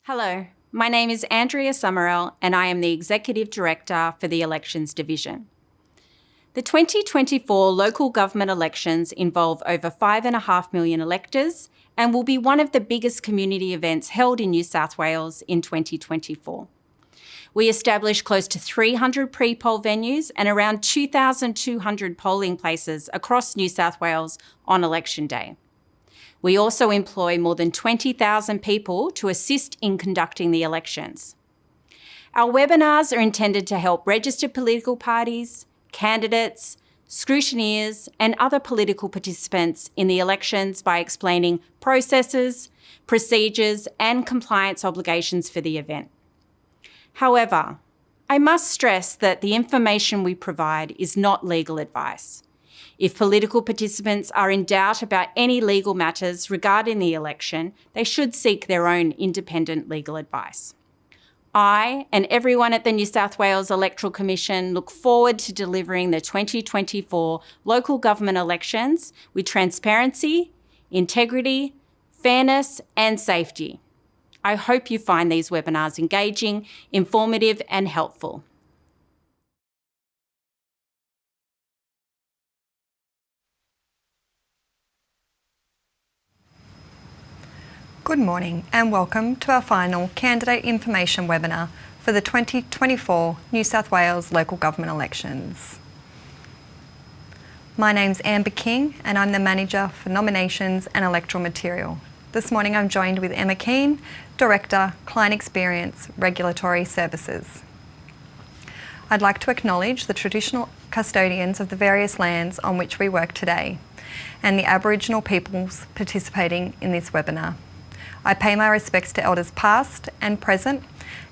Hello, my name is Andrea Summerell and I am the Executive Director for the Elections Division. The 2024 local government elections involve over 5.5 million electors and will be one of the biggest community events held in New South Wales in 2024. We established close to 300 pre-poll venues and around 2,200 polling places across New South Wales on election day. We also employ more than 20,000 people to assist in conducting the elections. Our webinars are intended to help registered political parties, candidates, scrutineers, and other political participants in the elections by explaining processes, procedures, and compliance obligations for the event. However, I must stress that the information we provide is not legal advice. If political participants are in doubt about any legal matters regarding the election, they should seek their own independent legal advice. I and everyone at the New South Wales Electoral Commission look forward to delivering the 2024 local government elections with transparency, integrity, fairness, and safety. I hope you find these webinars engaging, informative, and helpful. Good morning and welcome to our final candidate information webinar for the 2024 New South Wales local government elections. My name's Amber King and I'm the Manager for Nominations and Electoral Material. This morning I'm joined with Emma Keane, Director, Client Experience, Regulatory Services. I'd like to acknowledge the traditional custodians of the various lands on which we work today and the Aboriginal peoples participating in this webinar. I pay my respects to elders past and present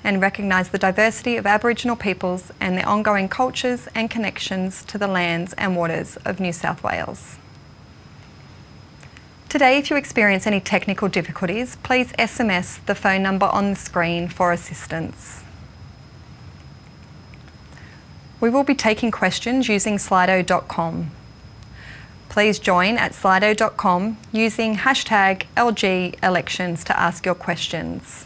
and recognise the diversity of Aboriginal peoples and their ongoing cultures and connections to the lands and waters of New South Wales. Today, if you experience any technical difficulties, please SMS the phone number on the screen for assistance. We will be taking questions using slido.com. Please join at slido.com using hashtag #LGElections to ask your questions.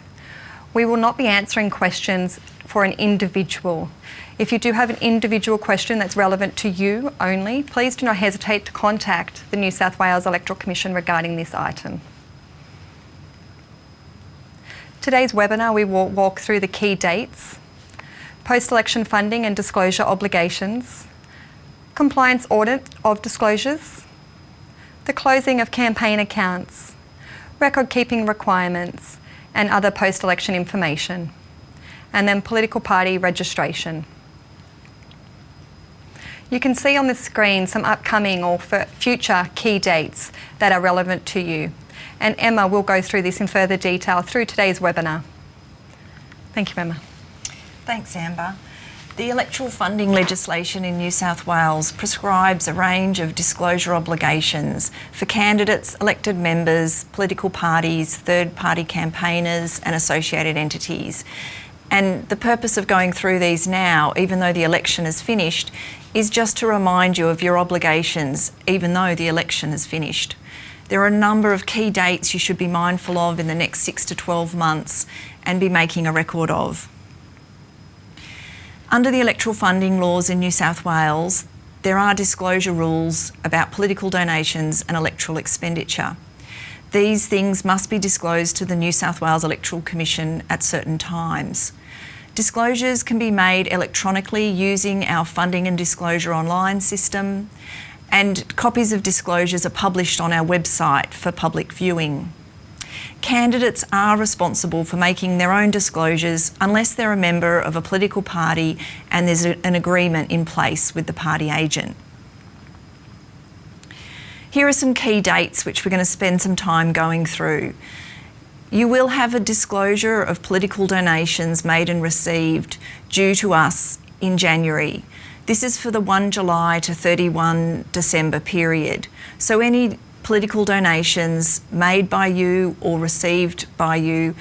We will not be answering questions for an individual. If you do have an individual question that's relevant to you only, please do not hesitate to contact the New South Wales Electoral Commission regarding this item. Today's webinar we will walk through the key dates, post-election funding and disclosure obligations, compliance audit of disclosures, the closing of campaign accounts, record-keeping requirements, and other post-election information, and then political party registration. You can see on the screen some upcoming or future key dates that are relevant to you, and Emma will go through this in further detail through today's webinar. Thank you, Emma. Thanks, Amber. The electoral funding legislation in New South Wales prescribes a range of disclosure obligations for candidates, elected members, political parties, third-party campaigners and associated entities. And the purpose of going through these now, even though the election is finished, is just to remind you of your obligations, even though the election is finished. There are a number of key dates you should be mindful of in the next 6 to 12 months and be making a record of. Under the electoral funding laws in New South Wales, there are disclosure rules about political donations and electoral expenditure. These things must be disclosed to the New South Wales Electoral Commission at certain times. Disclosures can be made electronically using our Funding and Disclosure Online system, and copies of disclosures are published on our website for public viewing. Candidates are responsible for making their own disclosures unless they're a member of a political party and there's an agreement in place with the party agent. Here are some key dates which we're going to spend some time going through. You will have a disclosure of political donations made and received due to us in January. This is for the 1 July to 31 December period. So any political donations made by you or received by you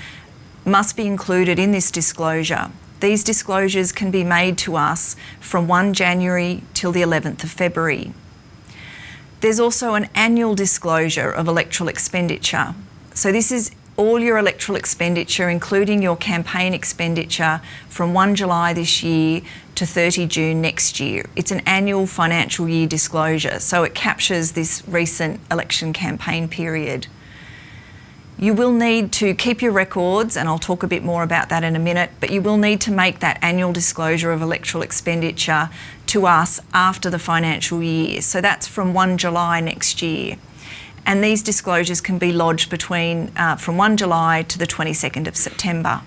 must be included in this disclosure. These disclosures can be made to us from 1 January till the 11th of February. There's also an annual disclosure of electoral expenditure. So this is all your electoral expenditure, including your campaign expenditure, from 1 July this year to 30 June next year. It's an annual financial year disclosure, so it captures this recent election campaign period. You will need to keep your records, and I'll talk a bit more about that in a minute, but you will need to make that annual disclosure of electoral expenditure to us after the financial year. So that's from 1 July next year. And these disclosures can be lodged from 1 July to the 22nd of September.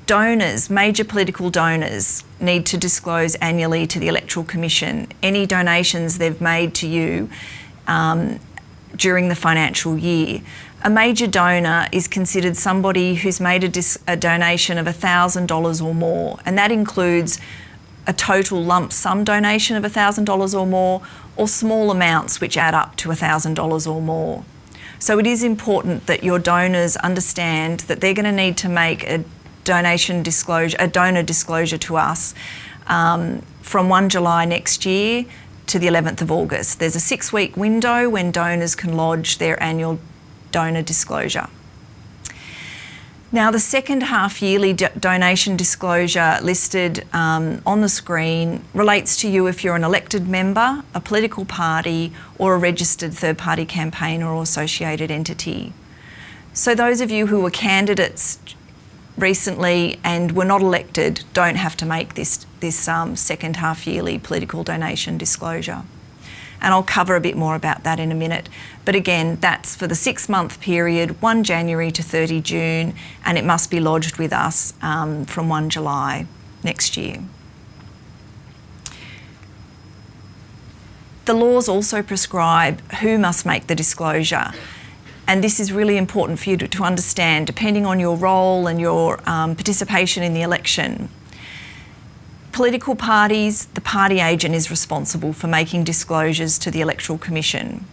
Donors, major political donors, need to disclose annually to the Electoral Commission any donations they've made to you during the financial year. A major donor is considered somebody who's made a donation of $1,000 or more, and that includes a total lump sum donation of $1,000 or more, or small amounts which add up to $1,000 or more. So it is important that your donors understand that they're going to need to make a donor disclosure to us from 1 July next year to the 11th of August. There's a 6-week window when donors can lodge their annual donor disclosure. Now, the second half-yearly donation disclosure listed on the screen relates to you if you're an elected member, a political party, or a registered third-party campaigner or associated entity. So those of you who were candidates recently and were not elected don't have to make this second half-yearly political donation disclosure. And I'll cover a bit more about that in a minute. But again, that's for the 6-month period, 1 January to 30 June, and it must be lodged with us from 1 July next year. The laws also prescribe who must make the disclosure. And this is really important for you to understand, depending on your role and your participation in the election. Political parties, the party agent is responsible for making disclosures to the Electoral Commission.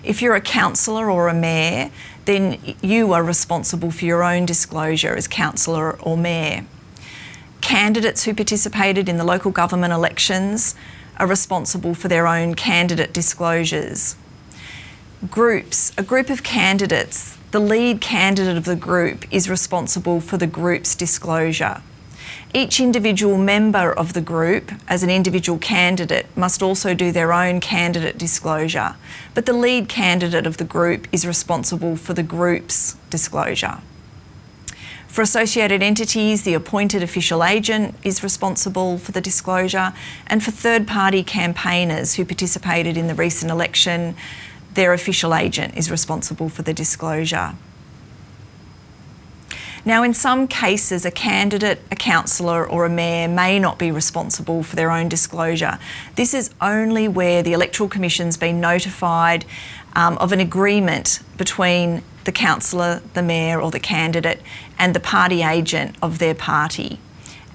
If you're a councillor or a mayor, then you are responsible for your own disclosure as councillor or mayor. Candidates who participated in the local government elections are responsible for their own candidate disclosures. Groups, a group of candidates, the lead candidate of the group is responsible for the group's disclosure. Each individual member of the group, as an individual candidate, must also do their own candidate disclosure, but the lead candidate of the group is responsible for the group's disclosure. For associated entities, the appointed official agent is responsible for the disclosure, and for third-party campaigners who participated in the recent election, their official agent is responsible for the disclosure. Now, in some cases, a candidate, a councillor or a mayor may not be responsible for their own disclosure. This is only where the Electoral Commission's been notified of an agreement between the councillor, the mayor or the candidate and the party agent of their party.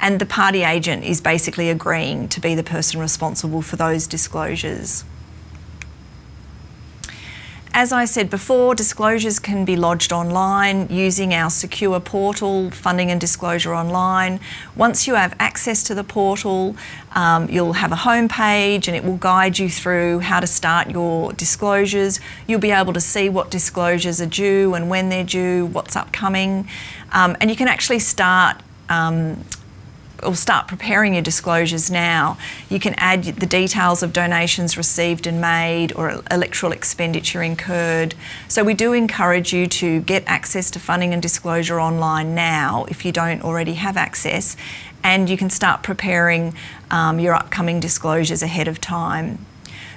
And the party agent is basically agreeing to be the person responsible for those disclosures. As I said before, disclosures can be lodged online using our secure portal, Funding and Disclosure Online. Once you have access to the portal, you'll have a home page and it will guide you through how to start your disclosures. You'll be able to see what disclosures are due and when they're due, what's upcoming, and you can actually start preparing your disclosures now. You can add the details of donations received and made or electoral expenditure incurred. So we do encourage you to get access to Funding and Disclosure Online now if you don't already have access, and you can start preparing your upcoming disclosures ahead of time.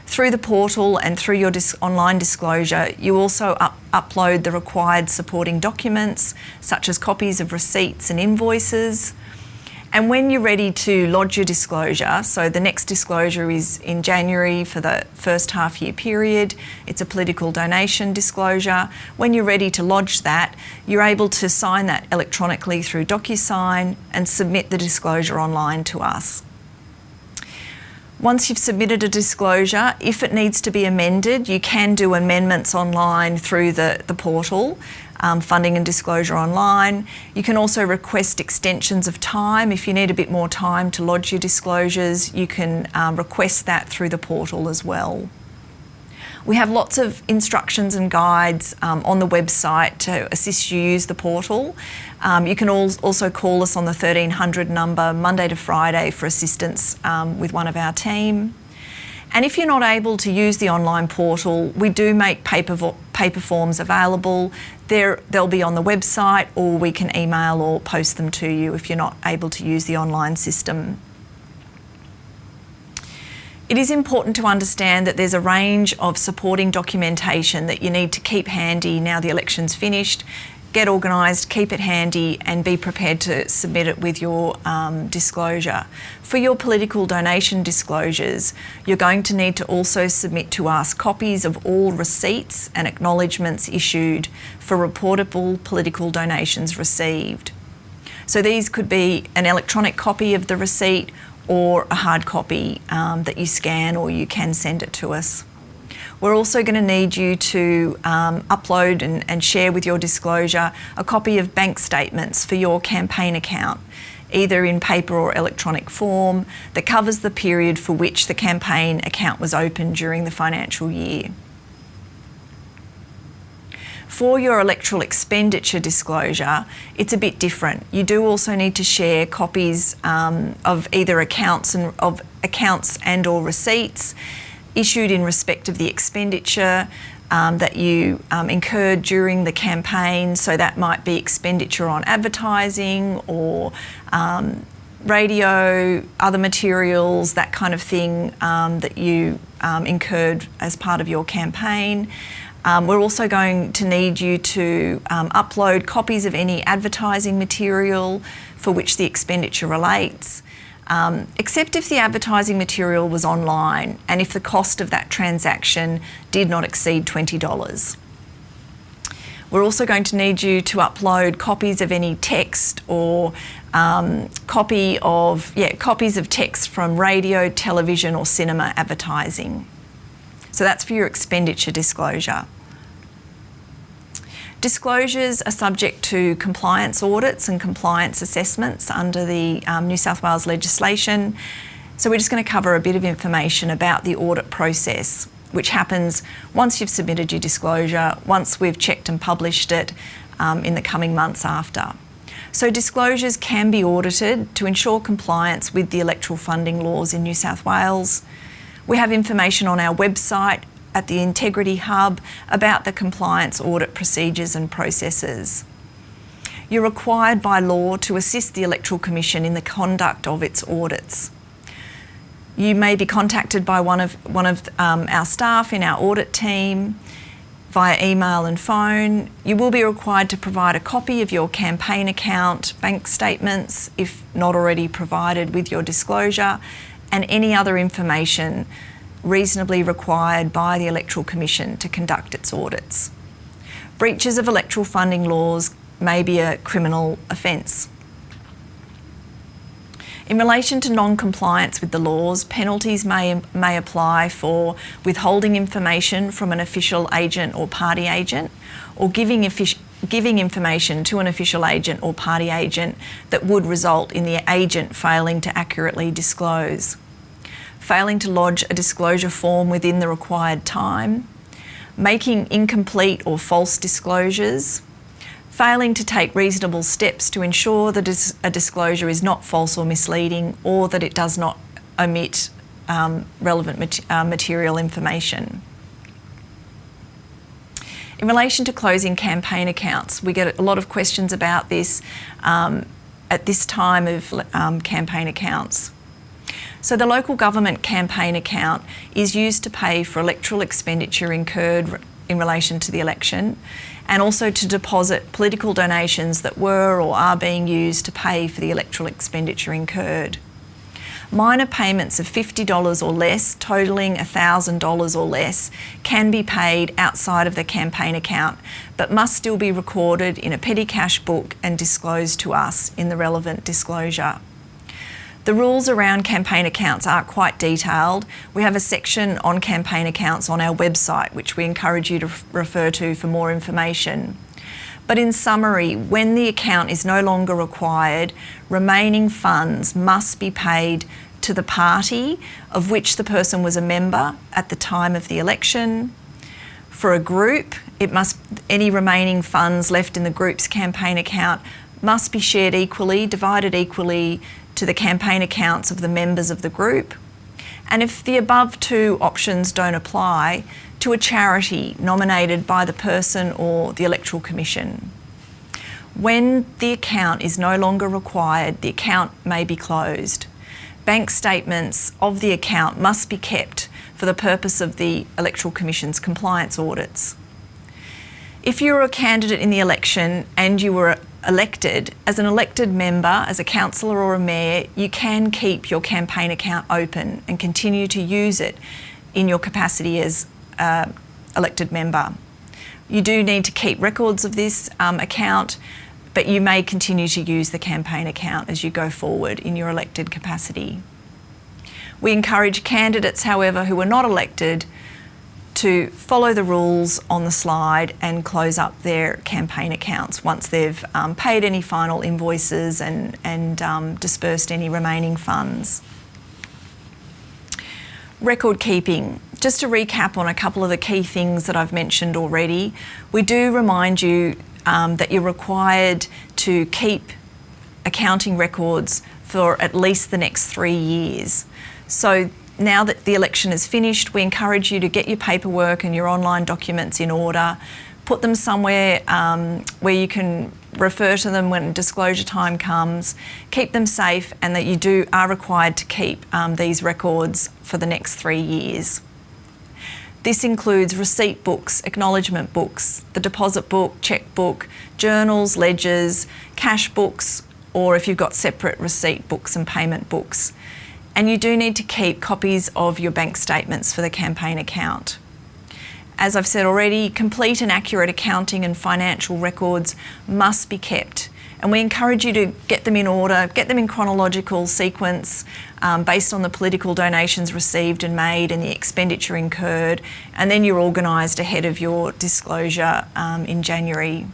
Through the portal and through your online disclosure, you also upload the required supporting documents, such as copies of receipts and invoices. And when you're ready to lodge your disclosure, so the next disclosure is in January for the first half year period, it's a political donation disclosure. When you're ready to lodge that, you're able to sign that electronically through DocuSign and submit the disclosure online to us. Once you've submitted a disclosure, if it needs to be amended, you can do amendments online through the portal. Funding and Disclosure Online. You can also request extensions of time. If you need a bit more time to lodge your disclosures, you can request that through the portal as well. We have lots of instructions and guides on the website to assist you use the portal. You can also call us on the 1300 number Monday to Friday for assistance with one of our team. And if you're not able to use the online portal, we do make paper forms available. They'll be on the website, or we can email or post them to you if you're not able to use the online system. It is important to understand that there's a range of supporting documentation that you need to keep handy now the election's finished. Get organised, keep it handy, and be prepared to submit it with your disclosure. For your political donation disclosures, you're going to need to also submit to us copies of all receipts and acknowledgements issued for reportable political donations received. So these could be an electronic copy of the receipt or a hard copy that you scan, or you can send it to us. We're also going to need you to upload and share with your disclosure a copy of bank statements for your campaign account, either in paper or electronic form, that covers the period for which the campaign account was open during the financial year. For your electoral expenditure disclosure, it's a bit different. You do also need to share copies of either accounts and or receipts issued in respect of the expenditure that you incurred during the campaign. So that might be expenditure on advertising or radio, other materials, that kind of thing that you incurred as part of your campaign. We're also going to need you to upload copies of any advertising material for which the expenditure relates, except if the advertising material was online and if the cost of that transaction did not exceed $20. We're also going to need you to upload copies of any text or copies of text from radio, television or cinema advertising. So that's for your expenditure disclosure. Disclosures are subject to compliance audits and compliance assessments under the New South Wales legislation. So we're just going to cover a bit of information about the audit process, which happens once you've submitted your disclosure, once we've checked and published it in the coming months after. So disclosures can be audited to ensure compliance with the electoral funding laws in New South Wales. We have information on our website at the Integrity Hub about the compliance audit procedures and processes. You're required by law to assist the Electoral Commission in the conduct of its audits. You may be contacted by one of our staff in our audit team via email and phone. You will be required to provide a copy of your campaign account, bank statements, if not already provided with your disclosure, and any other information reasonably required by the Electoral Commission to conduct its audits. Breaches of electoral funding laws may be a criminal offence. In relation to non-compliance with the laws, penalties may apply for withholding information from an official agent or party agent, or giving information to an official agent or party agent that would result in the agent failing to accurately disclose, failing to lodge a disclosure form within the required time, making incomplete or false disclosures, failing to take reasonable steps to ensure that a disclosure is not false or misleading, or that it does not omit relevant material information. In relation to closing campaign accounts, we get a lot of questions about this at this time of campaign accounts. So the local government campaign account is used to pay for electoral expenditure incurred in relation to the election, and also to deposit political donations that were or are being used to pay for the electoral expenditure incurred. Minor payments of $50 or less, totalling $1,000 or less, can be paid outside of the campaign account, but must still be recorded in a petty cash book and disclosed to us in the relevant disclosure. The rules around campaign accounts are quite detailed. We have a section on campaign accounts on our website, which we encourage you to refer to for more information. But in summary, when the account is no longer required, remaining funds must be paid to the party of which the person was a member at the time of the election, For a group, any remaining funds left in the group's campaign account must be shared equally, divided equally to the campaign accounts of the members of the group. And if the above two options don't apply, to a charity nominated by the person or the Electoral Commission. When the account is no longer required, the account may be closed. Bank statements of the account must be kept for the purpose of the Electoral Commission's compliance audits. If you were a candidate in the election and you were elected, as an elected member, as a councillor or a mayor, you can keep your campaign account open and continue to use it in your capacity as elected member. You do need to keep records of this account, but you may continue to use the campaign account as you go forward in your elected capacity. We encourage candidates, however, who are not elected to follow the rules on the slide and close up their campaign accounts once they've paid any final invoices and dispersed any remaining funds. Record keeping. Just to recap on a couple of the key things that I've mentioned already, we do remind you that you're required to keep accounting records for at least the next 3 years. So now that the election is finished, we encourage you to get your paperwork and your online documents in order, put them somewhere where you can refer to them when disclosure time comes, keep them safe, and that you are required to keep these records for the next 3 years. This includes receipt books, acknowledgement books, the deposit book, cheque book, journals, ledgers, cash books, or if you've got separate receipt books and payment books. And you do need to keep copies of your bank statements for the campaign account. As I've said already, complete and accurate accounting and financial records must be kept. And we encourage you to get them in order, get them in chronological sequence based on the political donations received and made and the expenditure incurred, and then you're organised ahead of your disclosure in January.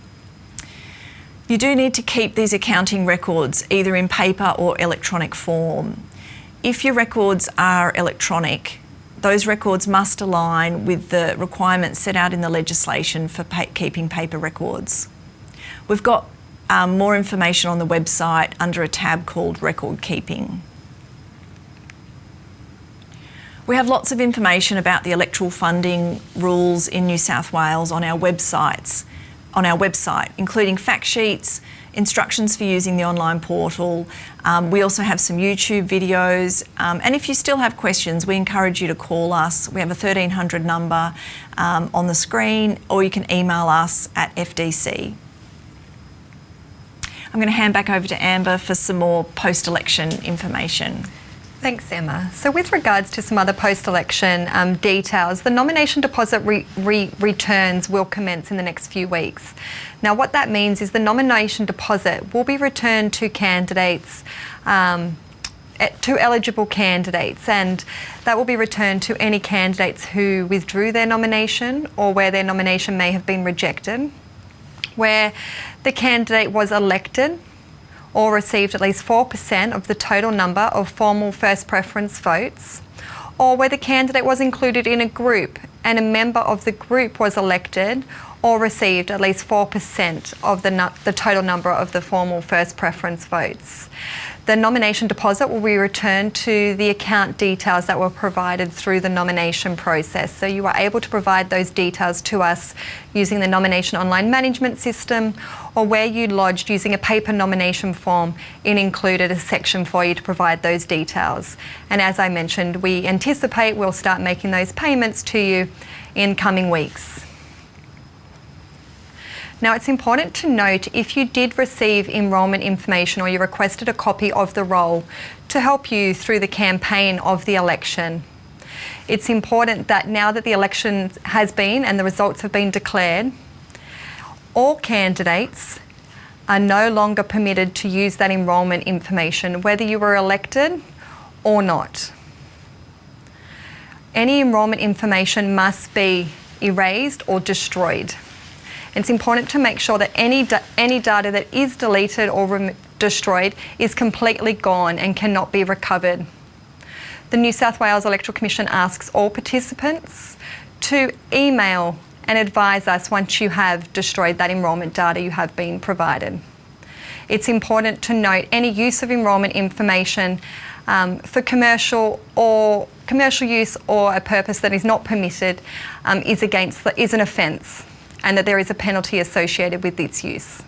You do need to keep these accounting records either in paper or electronic form. If your records are electronic, those records must align with the requirements set out in the legislation for keeping paper records. We've got more information on the website under a tab called Record Keeping. We have lots of information about the electoral funding rules in New South Wales on our website, including fact sheets, instructions for using the online portal. We also have some YouTube videos. And if you still have questions, we encourage you to call us. We have a 1300 number on the screen, or you can email us at FDC. I'm going to hand back over to Amber for some more post-election information. Thanks, Emma. So with regards to some other post-election details, the nomination deposit returns will commence in the next few weeks. Now, what that means is the nomination deposit will be returned to candidates, to eligible candidates, and that will be returned to any candidates who withdrew their nomination or where their nomination may have been rejected, where the candidate was elected or received at least 4% of the total number of formal first preference votes, or where the candidate was included in a group and a member of the group was elected or received at least 4% of the total number of the formal first preference votes. The nomination deposit will be returned to the account details that were provided through the nomination process. So you are able to provide those details to us using the nomination online management system, or where you lodged using a paper nomination form. It included a section for you to provide those details. And as I mentioned, we anticipate we'll start making those payments to you in coming weeks. Now, it's important to note, if you did receive enrolment information or you requested a copy of the roll to help you through the campaign of the election, it's important that now that the election has been and the results have been declared, all candidates are no longer permitted to use that enrolment information, whether you were elected or not. Any enrolment information must be erased or destroyed. It's important to make sure that any data that is deleted or destroyed is completely gone and cannot be recovered. The New South Wales Electoral Commission asks all participants to email and advise us once you have destroyed that enrolment data you have been provided. It's important to note any use of enrolment information for commercial use or a purpose that is not permitted is an offence, and that there is a penalty associated with its use.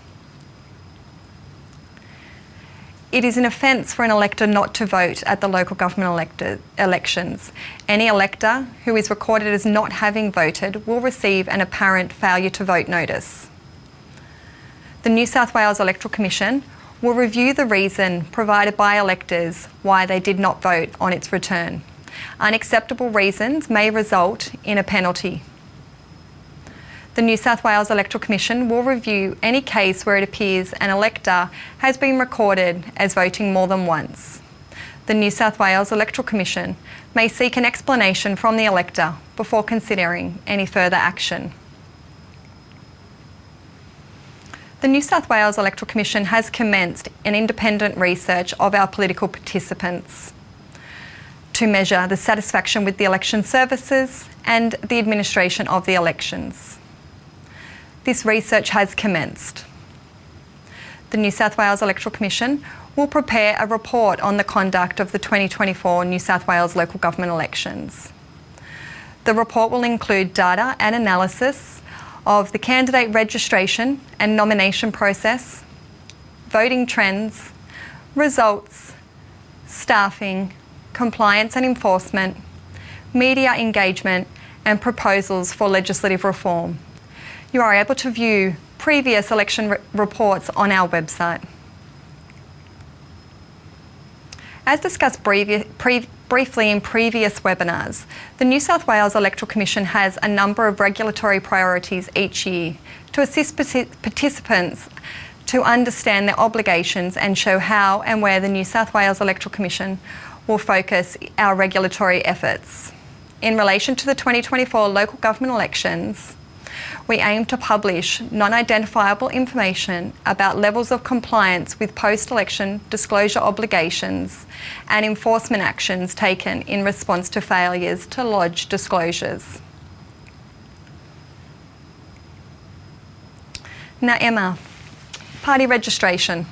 It is an offence for an elector not to vote at the local government elections. Any elector who is recorded as not having voted will receive an apparent failure to vote notice. The New South Wales Electoral Commission will review the reason provided by electors why they did not vote on its return. Unacceptable reasons may result in a penalty. The New South Wales Electoral Commission will review any case where it appears an elector has been recorded as voting more than once. The New South Wales Electoral Commission may seek an explanation from the elector before considering any further action. The New South Wales Electoral Commission has commenced an independent research of our political participants to measure the satisfaction with the election services and the administration of the elections. This research has commenced. The New South Wales Electoral Commission will prepare a report on the conduct of the 2024 New South Wales local government elections. The report will include data and analysis of the candidate registration and nomination process, voting trends, results, staffing, compliance and enforcement, media engagement, and proposals for legislative reform. You are able to view previous election reports on our website. As discussed briefly in previous webinars, the New South Wales Electoral Commission has a number of regulatory priorities each year to assist participants to understand their obligations and show how and where the New South Wales Electoral Commission will focus our regulatory efforts. In relation to the 2024 local government elections, we aim to publish non-identifiable information about levels of compliance with post-election disclosure obligations and enforcement actions taken in response to failures to lodge disclosures. Now, Emma, party registration.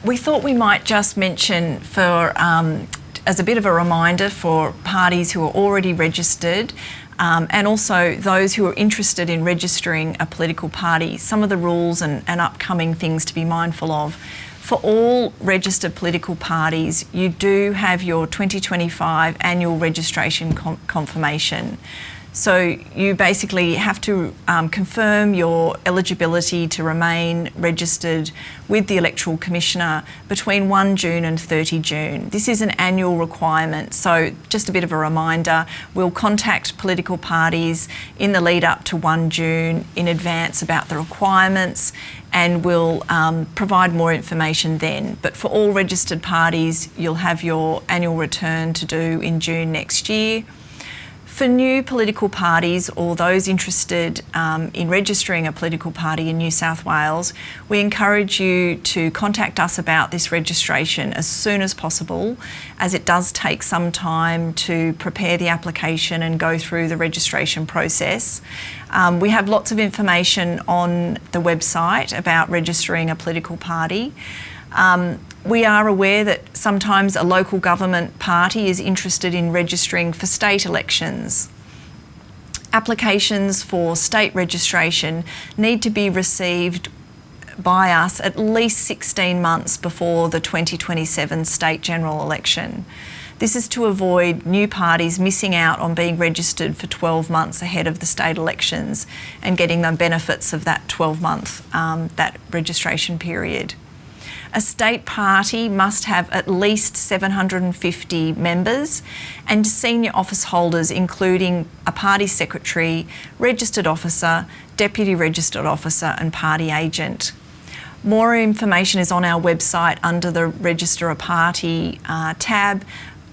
We thought we might just mention as a bit of a reminder for parties who are already registered and also those who are interested in registering a political party, some of the rules and upcoming things to be mindful of. For all registered political parties, you do have your 2025 annual registration confirmation. So you basically have to confirm your eligibility to remain registered with the Electoral Commissioner between 1 June and 30 June. This is an annual requirement, so just a bit of a reminder, we'll contact political parties in the lead up to 1 June in advance about the requirements, and we'll provide more information then. But for all registered parties, you'll have your annual return to do in June next year. For new political parties or those interested in registering a political party in New South Wales, we encourage you to contact us about this registration as soon as possible, as it does take some time to prepare the application and go through the registration process. We have lots of information on the website about registering a political party. We are aware that sometimes a local government party is interested in registering for state elections. Applications for state registration need to be received by us at least 16 months before the 2027 state general election. This is to avoid new parties missing out on being registered for 12 months ahead of the state elections and getting the benefits of that 12-month that registration period. A state party must have at least 750 members and senior office holders, including a party secretary, registered officer, deputy registered officer and party agent. More information is on our website under the Register a Party tab,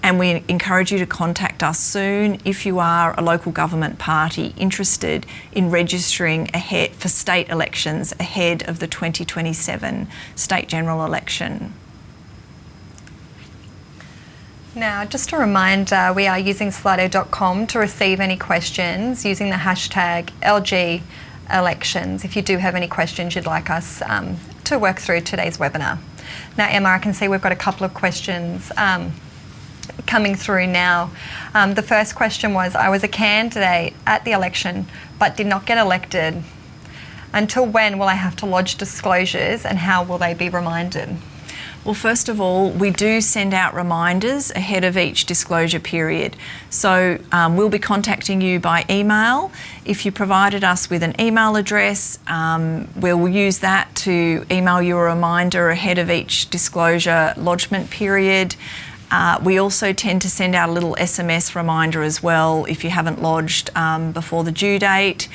and we encourage you to contact us soon if you are a local government party interested in registering ahead for state elections ahead of the 2027 state general election. Now, just a reminder, we are using slido.com to receive any questions using the hashtag LG elections if you do have any questions you'd like us to work through today's webinar. Now, Emma, I can see we've got a couple of questions coming through now. The first question was, I was a candidate at the election but did not get elected. Until when will I have to lodge disclosures and how will they be reminded? Well, first of all, we do send out reminders ahead of each disclosure period. So we'll be contacting you by email. If you provided us with an email address, we'll use that to email you a reminder ahead of each disclosure lodgement period. We also tend to send out a little SMS reminder as well if you haven't lodged before the due date.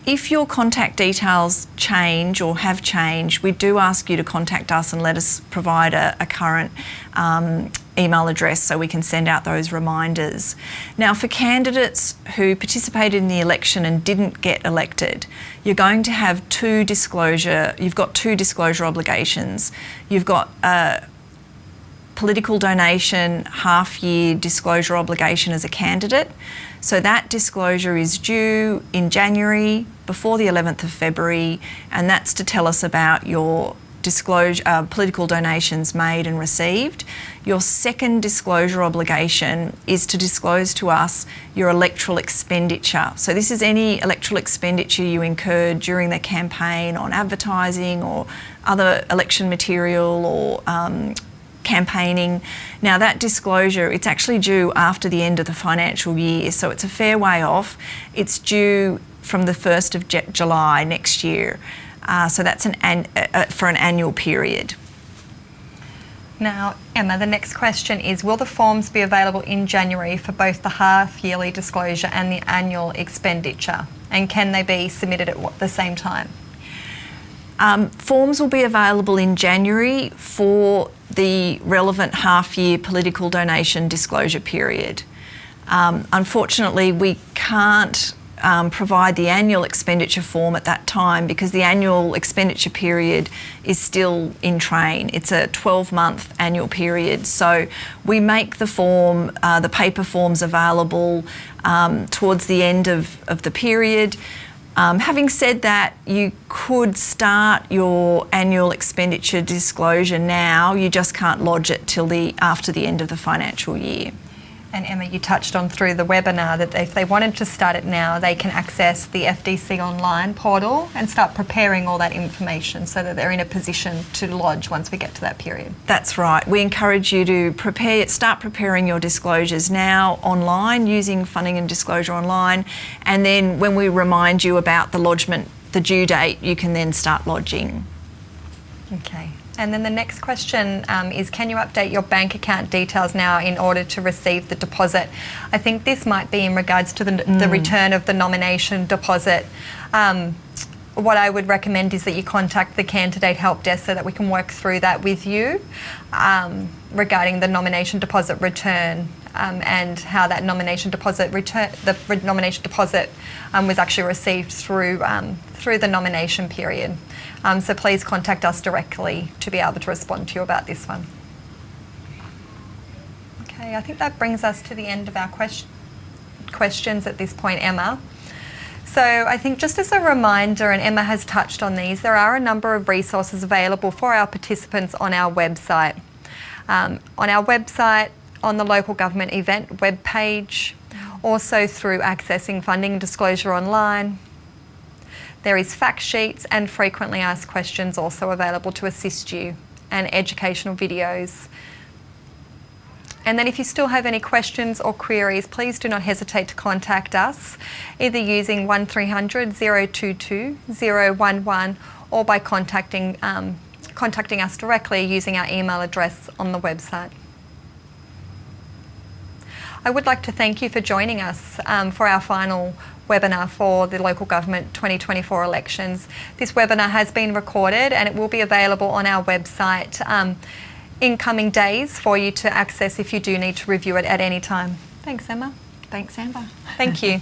If your contact details change or have changed, we do ask you to contact us and let us provide a current email address so we can send out those reminders. Now, for candidates who participated in the election and didn't get elected, you're going to have you've got two disclosure obligations. You've got a political donation half-year disclosure obligation as a candidate. So that disclosure is due in January before the 11th of February, and that's to tell us about your political donations made and received. Your second disclosure obligation is to disclose to us your electoral expenditure. So this is any electoral expenditure you incurred during the campaign on advertising or other election material or campaigning. Now that disclosure, it's actually due after the end of the financial year, so it's a fair way off. It's due from the 1st of July next year. So that's for an annual period. Now, Emma, the next question is, will the forms be available in January for both the half-yearly disclosure and the annual expenditure? And can they be submitted at the same time? Forms will be available in January for the relevant half-year political donation disclosure period. Unfortunately, we can't provide the annual expenditure form at that time because the annual expenditure period is still in train. It's a 12-month annual period. So we make the paper forms available towards the end of the period. Having said that, you could start your annual expenditure disclosure now, you just can't lodge it till after the end of the financial year. And Emma, you touched on through the webinar that if they wanted to start it now, they can access the FDC online portal and start preparing all that information so that they're in a position to lodge once we get to that period. That's right. We encourage you to start preparing your disclosures now online using Funding and Disclosure Online, and then when we remind you about the lodgement, the due date, you can then start lodging. Okay. And then the next question is, can you update your bank account details now in order to receive the deposit? I think this might be in regards to the return of the nomination deposit. What I would recommend is that you contact the candidate help desk so that we can work through that with you regarding the nomination deposit return and how that nomination deposit was actually received through the nomination period. So please contact us directly to be able to respond to you about this one. Okay, I think that brings us to the end of our questions at this point, Emma. So I think just as a reminder, and Emma has touched on these, there are a number of resources available for our participants on our website. On the local government event webpage, also through accessing Funding and Disclosure Online. There is fact sheets and frequently asked questions also available to assist you, and educational videos. And then if you still have any questions or queries, please do not hesitate to contact us, either using 1300 022 011 or by contacting us directly using our email address on the website. I would like to thank you for joining us for our final webinar for the local government 2024 elections. This webinar has been recorded and it will be available on our website in coming days for you to access if you do need to review it at any time. Thanks, Emma. Thanks, Amber. Thank you.